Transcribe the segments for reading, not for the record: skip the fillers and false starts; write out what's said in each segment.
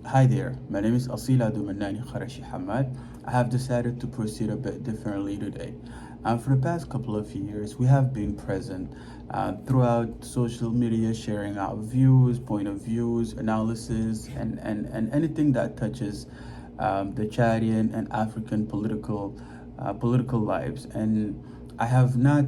Hi there, my name is Asila Dumanani Kharashi Hamad. I have decided to proceed a bit differently today. For the past couple of years, we have been present throughout social media, sharing our views, point of views, analysis, and anything that touches the Chadian and African political lives. And I have not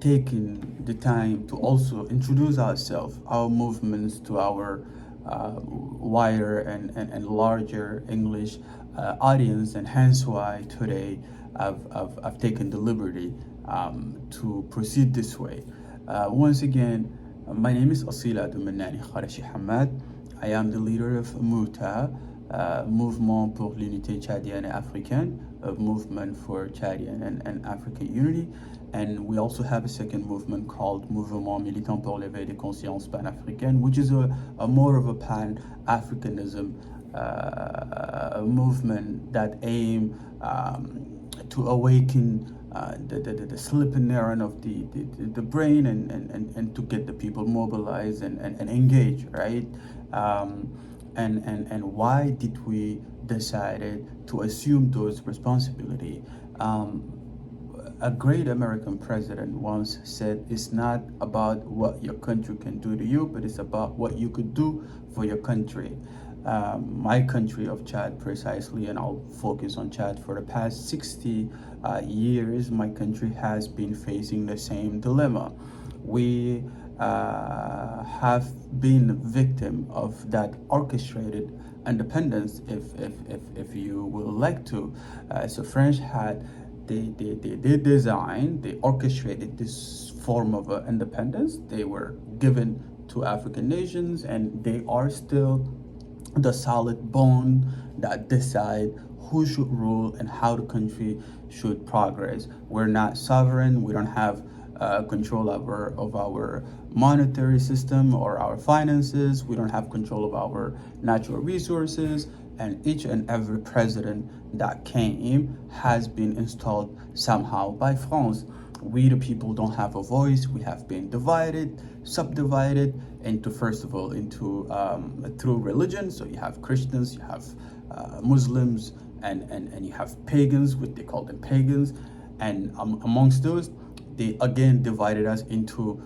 taken the time to also introduce ourselves, our movements to our wider and larger English audience, and hence why today I've taken the liberty to proceed this way. Once again, my name is Asila Dumanani Kharashi Hamad. I am the leader of MUTA, Mouvement pour l'Unité Tchadienne et Africaine, a movement for Chadian and African unity. And we also have a second movement called Mouvement Militant pour l'éveil des consciences pan-africaines, which is a more of a pan-Africanism movement that aim to awaken the sleeping neuron of the brain, and to get the people mobilized and engaged, right? And why did we decided to assume those responsibility? A great American president once said, it's not about what your country can do to you, but it's about what you could do for your country. My country of Chad precisely, and I'll focus on Chad. For the past 60 years, my country has been facing the same dilemma. We have been victim of that orchestrated independence, if you will like to. So French had they designed, they orchestrated this form of independence. They were given to African nations, and they are still the solid bone that decide who should rule and how the country should progress. We're not sovereign. We don't have control of our monetary system or our finances. We don't have control of our natural resources. And each and every president that came has been installed somehow by France. We, the people, don't have a voice. We have been divided, subdivided into, first of all, into through religion. So you have Christians, you have Muslims, and you have pagans, which they call them pagans. And amongst those, they again divided us into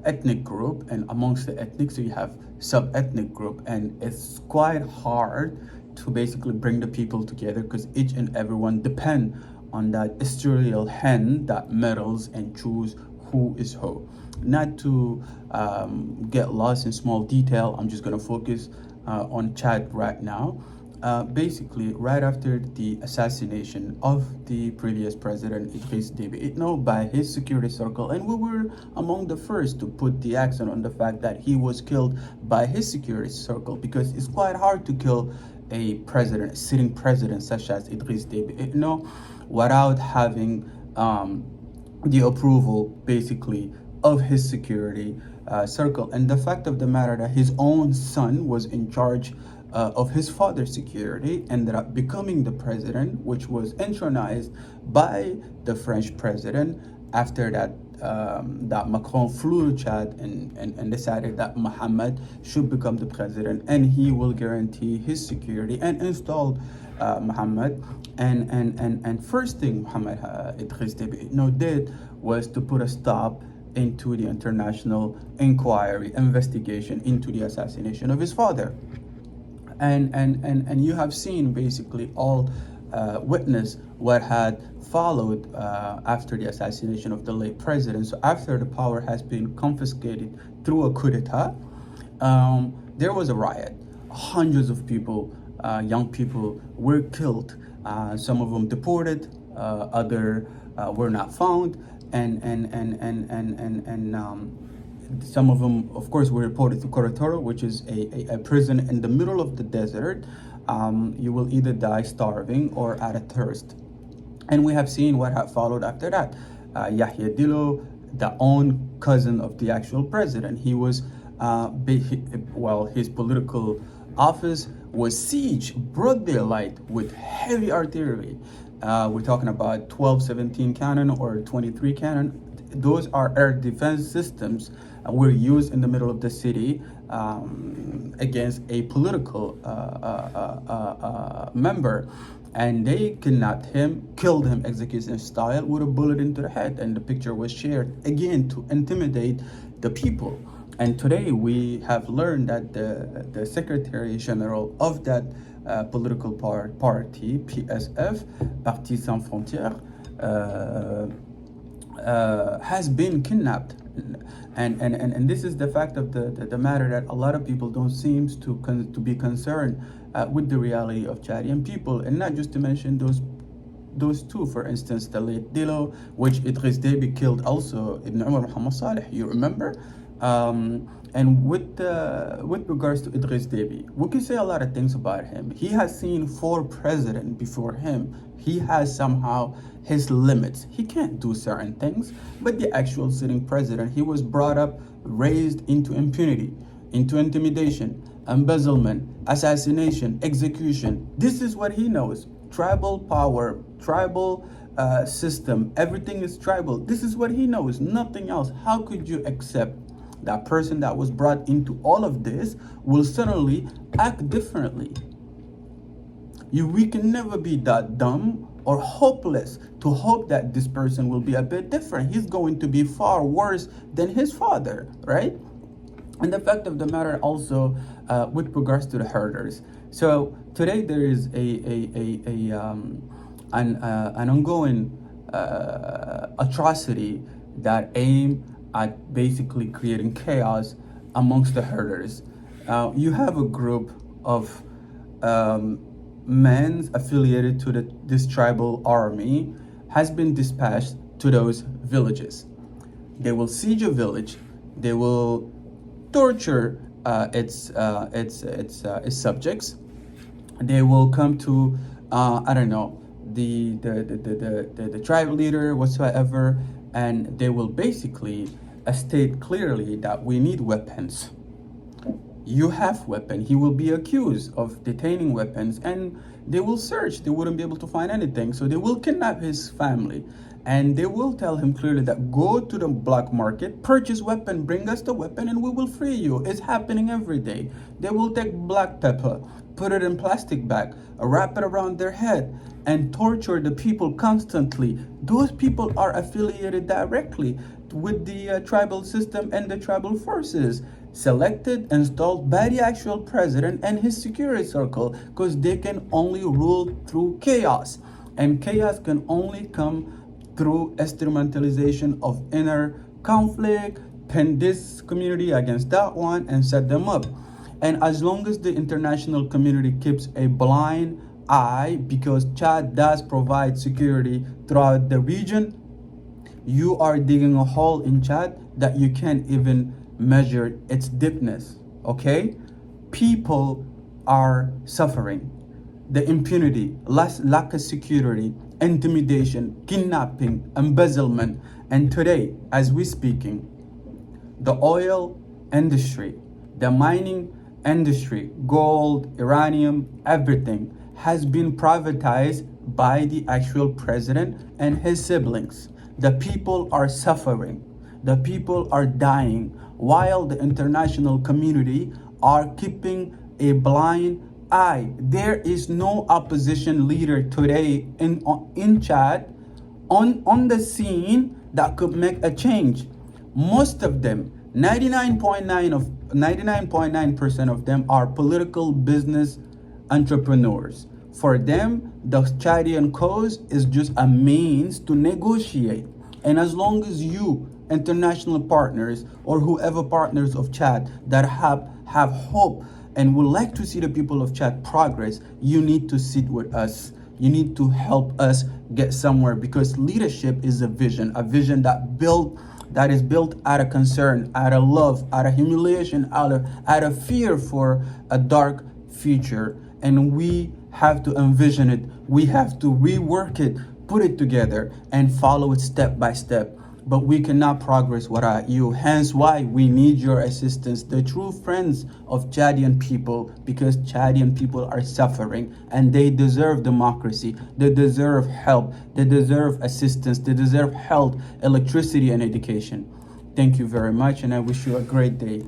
ethnic group, and amongst the ethnic, so you have sub-ethnic group, and it's quite hard to basically bring the people together, because each and everyone depend on that ethereal hen that meddles and choose who is who. Not to get lost in small detail, I'm just going to focus on Chad right now. Basically, right after the assassination of the previous president Idriss Déby Itno by his security circle, and we were among the first to put the accent on the fact that he was killed by his security circle, because it's quite hard to kill a president, a sitting president such as Idriss Déby Itno, without having the approval, basically, of his security circle. And the fact of the matter that his own son was in charge of his father's security, ended up becoming the president, which was intronized by the French president after that Macron flew to Chad and decided that Mohammed should become the president, and he will guarantee his security, and installed Mohammed. And first thing Mohammed Idriss Déby Itno did was to put a stop into the international inquiry investigation into the assassination of his father. And you have seen basically all witness what had followed after the assassination of the late president. So after the power has been confiscated through a coup d'etat, there was a riot. Hundreds of people, young people, were killed. Some of them deported, other were not found, and some of them, of course, were reported to Corotoro, which is a prison in the middle of the desert. You will either die starving or at a thirst. And we have seen what had followed after that. Yahya Dillo, the own cousin of the actual president, he was, his political office was sieged broad daylight with heavy artillery. We're talking about 12-17 cannon or 23 cannon. Those are air defense systems were used in the middle of the city against a political member, and they kidnapped him, killed him execution style with a bullet into the head, and the picture was shared again to intimidate the people. And today we have learned that the Secretary General of that political party, PSF, Parti Sans Frontières, has been kidnapped. And this is the fact of the matter, that a lot of people don't seem to be concerned with the reality of Chadian people, and not just to mention those two. For instance, the late Dilo, which Idriss Déby killed also Ibn Umar Muhammad Saleh, you remember? And with regards to Idriss Déby, we can say a lot of things about him. He has seen 4 presidents before him. He has somehow his limits. He can't do certain things, but the actual sitting president, he was brought up, raised into impunity, into intimidation, embezzlement, assassination, execution. This is what he knows. Tribal power, tribal system, everything is tribal. This is what he knows, nothing else. How could you accept that person that was brought into all of this will suddenly act differently? We can never be that dumb or hopeless to hope that this person will be a bit different. He's going to be far worse than his father, right? And the fact of the matter also with regards to the herders. So today there is an ongoing atrocity that aim at basically creating chaos amongst the herders. You have a group of men affiliated to this tribal army has been dispatched to those villages. They will siege a village. They will torture its subjects. They will come to I don't know, the tribe leader whatsoever, and they will basically state clearly that we need weapons. You have weapon. He will be accused of detaining weapons, and they will search. They wouldn't be able to find anything, so they will kidnap his family, and they will tell him clearly that go to the black market, purchase weapon, bring us the weapon, and we will free you. It's happening every day. They will take black pepper, put it in plastic bag, wrap it around their head, and torture the people constantly. Those people are affiliated directly with the tribal system and the tribal forces, selected, installed by the actual president and his security circle, because they can only rule through chaos, and chaos can only come through instrumentalization of inner conflict, pin this community against that one and set them up. And as long as the international community keeps a blind eye, because Chad does provide security throughout the region, you are digging a hole in Chad that you can't even measure its deepness, okay? People are suffering. The impunity, lack of security, intimidation, kidnapping, embezzlement, and today, as we're speaking, the oil industry, the mining industry, gold, uranium, everything has been privatized by the actual president and his siblings. The people are suffering. The people are dying, while the international community are keeping a blind eye. There is no opposition leader today in Chad on the scene that could make a change. Most of them, 99.9% of them are political business entrepreneurs. For them, the Chadian cause is just a means to negotiate. And as long as you, international partners, or whoever partners of Chad that have hope and would like to see the people of Chad progress, you need to sit with us. You need to help us get somewhere, because leadership is a vision that is built out of concern, out of love, out of humiliation, out of fear for a dark future. And we have to envision it. We have to rework it, put it together, and follow it step by step. But we cannot progress without you. Hence why we need your assistance, the true friends of Chadian people, because Chadian people are suffering and they deserve democracy. They deserve help. They deserve assistance. They deserve health, electricity, and education. Thank you very much, and I wish you a great day.